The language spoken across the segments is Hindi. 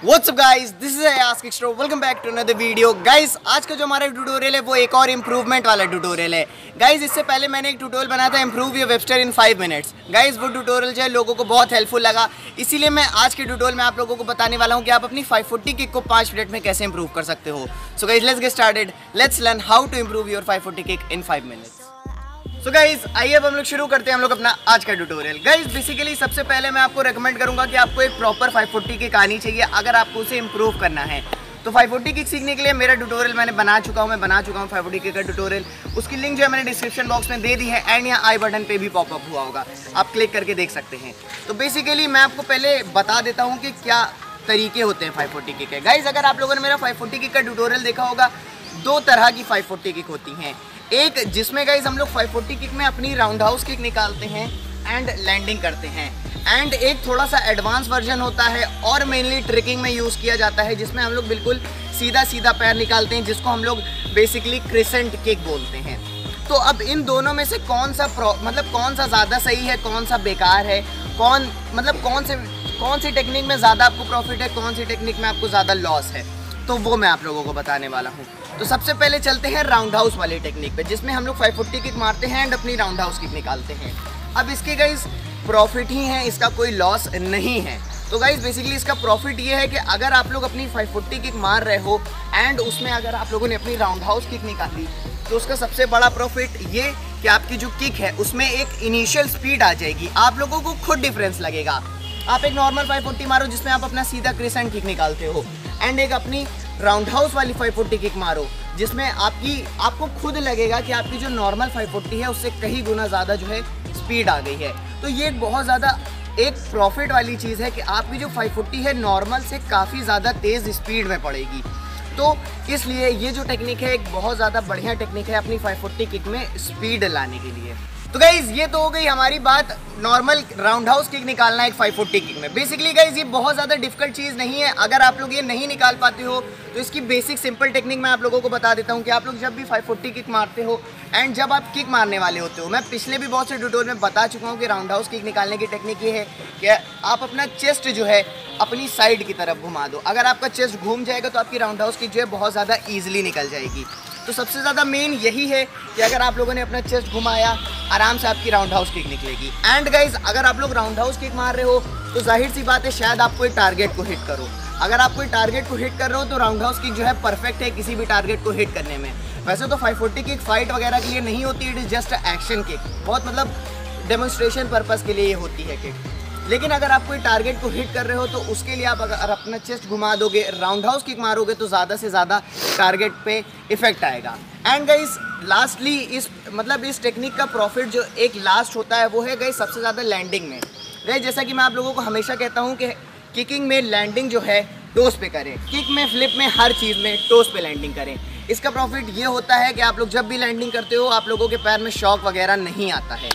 What's up guys, this is Ask Extra, welcome back to another video। Guys, आज का जो हमारा ट्यूटोरियल है वो एक और इम्प्रूवमेंट वाला ट्यूटोरियल है। Guys, इससे पहले मैंने एक ट्यूटोरियल बनाया था improve your Webster in 5 minutes. Guys, वो ट्यूटोरियल जो है लोगों को बहुत हेल्पफुल लगा, इसीलिए मैं आज के ट्यूटोरियल में आप लोगों को बताने वाला हूँ कि आप अपनी 540 किक को 5 मिनट में कैसे इम्प्रूव कर सकते हो। So guys let's get started, let's learn how to improve your 540 kick in 5 minutes. So guys आइए अब हम लोग शुरू करते हैं हम लोग अपना आज का ट्यूटोरियल। गाइज बेसिकली सबसे पहले मैं आपको रेकमेंड करूंगा कि आपको एक प्रॉपर 540 किक आनी चाहिए अगर आपको उसे इम्प्रूव करना है। तो 540 किक सीखने के लिए मेरा ट्यूटोरियल मैं बना चुका हूँ 540 किक का ट्यूटोरियल। उसकी लिंक जो है मैंने डिस्क्रिप्शन बॉक्स में दे दी है एंड यहाँ आई बटन पे भी पॉपअप हुआ होगा, आप क्लिक करके देख सकते हैं। तो बेसिकली मैं आपको पहले बता देता हूँ कि क्या तरीके होते हैं 540 किक के। गाइज अगर आप लोगों ने मेरा 540 किक का ट्यूटोरियल देखा होगा, 2 तरह की 540 किक होती हैं। एक जिसमें गाइज हम लोग 540 किक में अपनी राउंड हाउस किक निकालते हैं एंड लैंडिंग करते हैं, एंड एक थोड़ा सा एडवांस वर्जन होता है और मेनली ट्रिकिंग में यूज़ किया जाता है जिसमें हम लोग बिल्कुल सीधा सीधा पैर निकालते हैं, जिसको हम लोग बेसिकली क्रिसेंट किक बोलते हैं। तो अब इन दोनों में से कौन सा ज़्यादा सही है, कौन सा बेकार है, कौन सी टेक्निक में ज़्यादा आपको प्रॉफिट है, कौन सी टेक्निक में आपको ज़्यादा लॉस है, तो वो मैं आप लोगों को बताने वाला हूँ। तो सबसे पहले चलते हैं राउंड हाउस वाली टेक्निक पे, जिसमें हम लोग 540 किक मारते हैं एंड अपनी राउंड हाउस किक निकालते हैं। अब इसके गाइस प्रॉफिट ही है, इसका कोई लॉस नहीं है। तो गाइस बेसिकली इसका प्रॉफिट ये है कि अगर आप लोग अपनी 540 किक मार रहे हो एंड उसमें अगर आप लोगों ने अपनी राउंड हाउस किक निकाली तो उसका सबसे बड़ा प्रॉफिट ये कि आपकी जो किक है उसमें एक इनिशियल स्पीड आ जाएगी, आप लोगों को खुद डिफरेंस लगेगा। आप एक नॉर्मल 540 मारो जिसमें आप अपना सीधा क्रिसेंट किक निकालते हो, एंड एक अपनी राउंड हाउस वाली 540 किक मारो जिसमें आपको खुद लगेगा कि आपकी जो नॉर्मल 540 है उससे कई गुना ज़्यादा जो है स्पीड आ गई है। तो ये बहुत ज़्यादा एक प्रॉफिट वाली चीज़ है कि आपकी जो 540 है नॉर्मल से काफ़ी ज़्यादा तेज़ स्पीड में पड़ेगी। तो इसलिए ये जो टेक्निक है एक बहुत ज़्यादा बढ़िया टेक्निक है अपनी 540 किक में स्पीड लाने के लिए। तो गाइज ये तो हो गई हमारी बात नॉर्मल राउंड हाउस किक निकालना एक 540 किक में। बेसिकली गाइज ये बहुत ज़्यादा डिफिकल्ट चीज़ नहीं है। अगर आप लोग ये नहीं निकाल पाते हो तो इसकी बेसिक सिंपल टेक्निक मैं आप लोगों को बता देता हूँ कि आप लोग जब भी 540 किक मारते हो एंड जब आप किक मारने वाले होते हो, मैं पिछले भी बहुत से ट्यूटोरियल में बता चुका हूँ कि राउंड हाउस किक निकालने की टेक्निक ये है कि आप अपना चेस्ट जो है अपनी साइड की तरफ घुमा दो। अगर आपका चेस्ट घूम जाएगा तो आपकी राउंड हाउस किक जो है बहुत ज़्यादा ईजिली निकल जाएगी। तो सबसे ज़्यादा मेन यही है कि अगर आप लोगों ने अपना चेस्ट घुमाया आराम से आपकी राउंड हाउस किक निकलेगी। एंड गाइज अगर आप लोग राउंड हाउस किक मार रहे हो तो जाहिर सी बात है शायद आप कोई टारगेट को हिट करो। अगर आप कोई टारगेट को हिट कर रहे हो तो राउंड हाउस किक जो है परफेक्ट है किसी भी टारगेट को हिट करने में। वैसे तो 540 किक फाइट वगैरह के लिए नहीं होती, it is just action kick, बहुत डेमोन्स्ट्रेशन पर्पज़ के लिए ये होती है किक। लेकिन अगर आप कोई टारगेट को हिट कर रहे हो तो उसके लिए आप अगर अपना चेस्ट घुमा दोगे, राउंड हाउस किक मारोगे तो ज़्यादा से ज़्यादा टारगेट पे इफेक्ट आएगा। एंड गाइस लास्टली इस टेक्निक का प्रॉफिट जो एक लास्ट होता है वो है गाइस सबसे ज़्यादा लैंडिंग में। गाइस जैसा कि मैं आप लोगों को हमेशा कहता हूँ कि किकिंग में लैंडिंग जो है टोस पे करें, किक में फ्लिप में हर चीज़ में टोस पे लैंडिंग करें। इसका प्रॉफिट ये होता है कि आप लोग जब भी लैंडिंग करते हो आप लोगों के पैर में शॉक वगैरह नहीं आता है।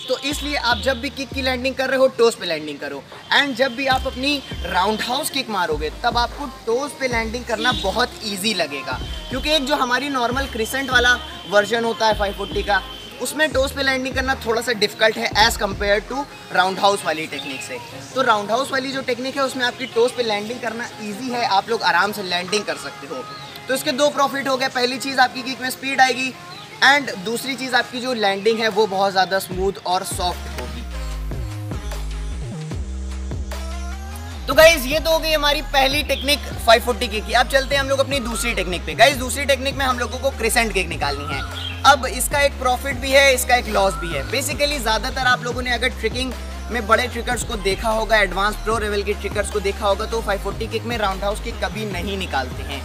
तो इसलिए आप जब भी किक की लैंडिंग कर रहे हो टोस पे लैंडिंग करो, एंड जब भी आप अपनी राउंड हाउस किक मारोगे तब आपको टोस पे लैंडिंग करना बहुत इजी लगेगा, क्योंकि एक जो हमारी नॉर्मल क्रिसेंट वाला वर्जन होता है 540 का उसमें टोस पे लैंडिंग करना थोड़ा सा डिफिकल्ट है as compare to round house वाली टेक्निक से। तो राउंड हाउस वाली जो टेक्निक है उसमें आपकी टोस पे लैंडिंग करना ईजी है, आप लोग आराम से लैंडिंग कर सकते हो। तो इसके 2 प्रॉफिट हो गए, पहली चीज़ आपकी किक में स्पीड आएगी एंड दूसरी चीज़ आपकी जो लैंडिंग है वो बहुत ज़्यादा स्मूथ और सॉफ्ट होगी। तो गाइज ये तो हो गई हमारी पहली टेक्निक 540 किक की। अब चलते हैं हम लोग अपनी दूसरी टेक्निक पे। गाइज दूसरी टेक्निक में हम लोगों को क्रिसेंट किक निकालनी है। अब इसका एक प्रॉफिट भी है, इसका एक लॉस भी है। बेसिकली ज़्यादातर आप लोगों ने अगर ट्रिकिंग में बड़े ट्रिकर्स को देखा होगा, एडवांस प्रो लेवल के ट्रिकर्स को देखा होगा, तो 540 किक में राउंड हाउस किक कभी नहीं निकालते हैं।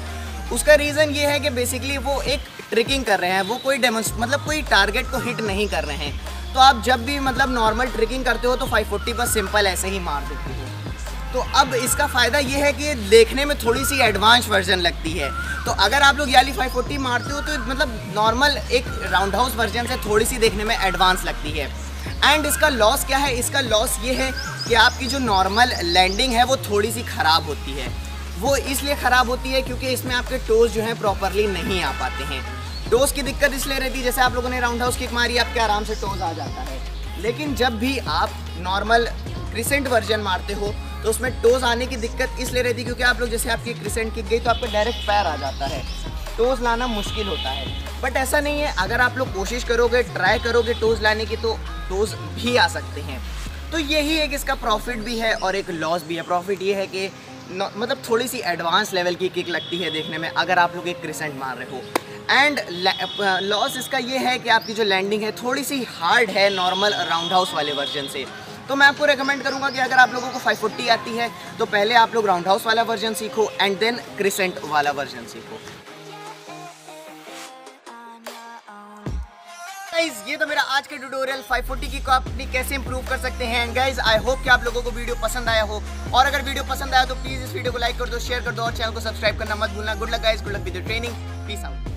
उसका रीज़न ये है कि बेसिकली वो एक ट्रिकिंग कर रहे हैं, वो कोई कोई टारगेट को हिट नहीं कर रहे हैं। तो आप जब भी नॉर्मल ट्रिकिंग करते हो तो 540 बस सिंपल ऐसे ही मार देते हो। तो अब इसका फ़ायदा ये है कि देखने में थोड़ी सी एडवांस वर्जन लगती है। तो अगर आप लोग याली 540 मारते हो तो नॉर्मल एक राउंड हाउस वर्जन से थोड़ी सी देखने में एडवांस लगती है। एंड इसका लॉस क्या है? इसका लॉस ये है कि आपकी जो नॉर्मल लैंडिंग है वो थोड़ी सी ख़राब होती है। वो इसलिए ख़राब होती है क्योंकि इसमें आपके टोज जो हैं प्रॉपरली नहीं आ पाते हैं। टोज की दिक्कत इसलिए रहती है, जैसे आप लोगों ने राउंड हाउस किक मारी आपके आराम से टोज आ जाता है, लेकिन जब भी आप नॉर्मल क्रिसेंट वर्जन मारते हो तो उसमें टोज आने की दिक्कत इसलिए रहती है क्योंकि आप लोग जैसे आपकी क्रिसेंट किक गई तो आपका डायरेक्ट पैर आ जाता है, टोज लाना मुश्किल होता है। बट ऐसा नहीं है, अगर आप लोग कोशिश करोगे, ट्राई करोगे टोज लाने की तो टोज भी आ सकते हैं। तो यही एक इसका प्रॉफिट भी है और एक लॉस भी है। प्रॉफिट ये है कि मतलब थोड़ी सी एडवांस लेवल की किक लगती है देखने में अगर आप लोग एक क्रिसेंट मार रहे हो। एंड लॉस इसका ये है कि आपकी जो लैंडिंग है थोड़ी सी हार्ड है नॉर्मल राउंड हाउस वाले वर्जन से। तो मैं आपको रेकमेंड करूंगा कि अगर आप लोगों को 540 आती है तो पहले आप लोग राउंड हाउस वाला वर्जन सीखो एंड देन क्रिसेंट वाला वर्जन सीखो। गाइज ये तो मेरा आज का ट्यूटोरियल 540 की को अपनी कैसे इंप्रूव कर सकते हैं। एंड गाइज आई होप कि आप लोगों को वीडियो पसंद आया हो, और अगर वीडियो पसंद आया तो प्लीज इस वीडियो को लाइक कर दो, शेयर कर दो और चैनल को सब्सक्राइब करना मत भूलना। Good luck guys, good luck with your training, peace out.